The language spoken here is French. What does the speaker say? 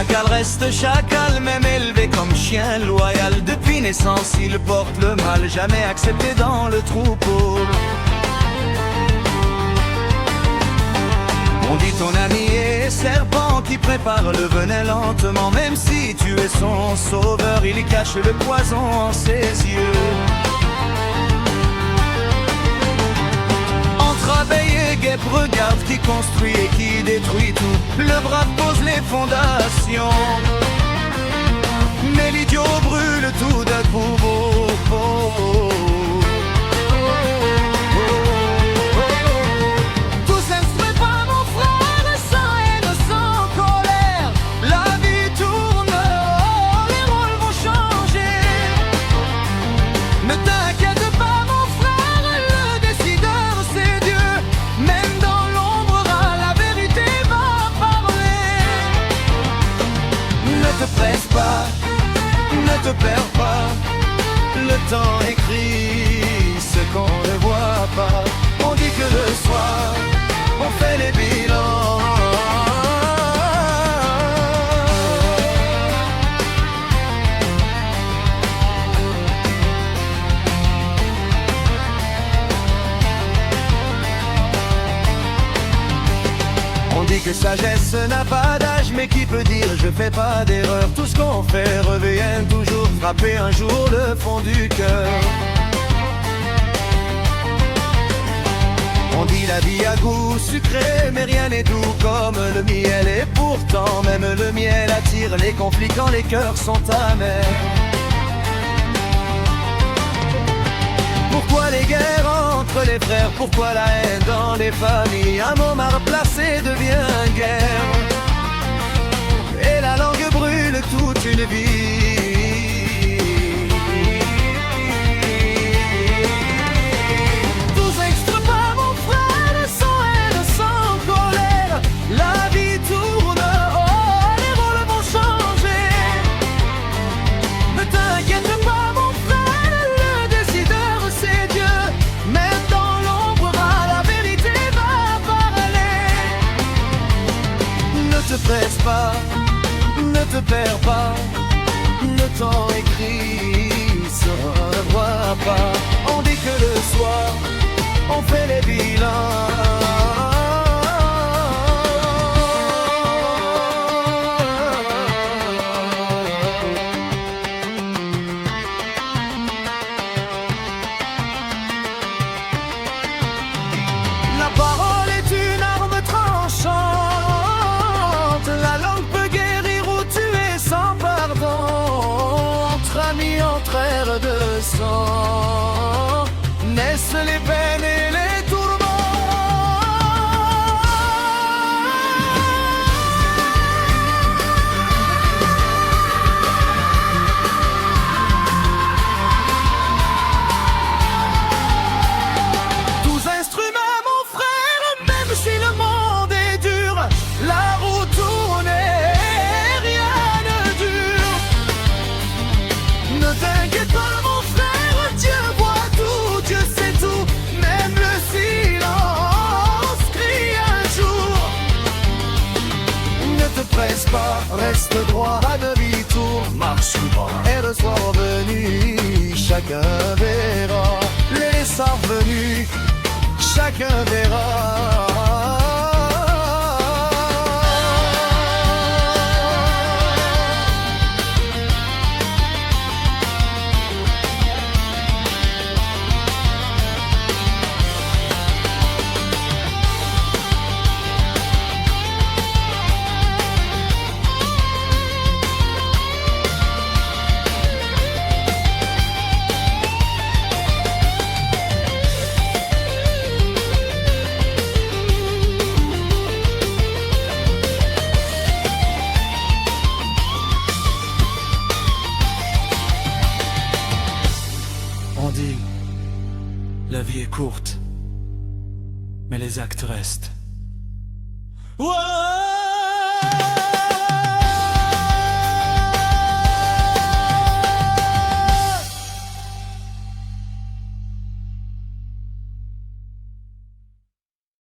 chacal reste chacal, même élevé comme chien loyal. Depuis naissance il porte le mal, jamais accepté dans le troupeau. On dit ton ami est serpent qui prépare le venin lentement. Même si tu es son sauveur, il cache le poison en ses yeux. Entre abeilles et guêpes, regarde qui construit et qui détruit tout. Le brave pose les fondations, mais l'idiot brûle tout d'un coup. Ne te perds pas, le temps écrit ce qu'on ne voit pas. On dit que le soir, on fait les bilans. On dit que sagesse n'a pas d'âge, mais qui peut dire je fais pas d'erreur. Tout ce qu'on fait revient toujours frapper un jour le fond du cœur. On dit la vie a goût sucré, mais rien n'est doux comme le miel. Et pourtant même le miel attire les conflits quand les cœurs sont amers. Pourquoi les guerres entre les frères? Pourquoi la haine dans les familles? Un mot mal placé devient guerre, et la langue brûle toute une vie. Tous extrêmes, mon frère, sans haine, sans colère. La vie tourne, oh, les rôles vont changer. Ne t'inquiète pas, mon frère, le décideur c'est Dieu. Même dans l'ombre, la vérité va parler. Ne te presse pas, ne te perds pas, le temps écrit se revoit pas. On dit que le soir, on fait les bilans. La parole est une arme tranchante. La langue peut guérir ou tuer sans pardon. Entre amis, entre ères de sang, naissent les peines et les tourments. Tous instruments, mon frère, même si le monde est dur, la roue tourne et rien ne dure. Ne t'inquiète pas, mon frère, Dieu voit tout, Dieu sait tout, même le silence crie un jour. Ne te presse pas, reste droit à demi-tour, marche droit, et le soir venu, chacun verra. Les sorts venus, chacun verra. On dit, la vie est courte, mais les actes restent. Ouais.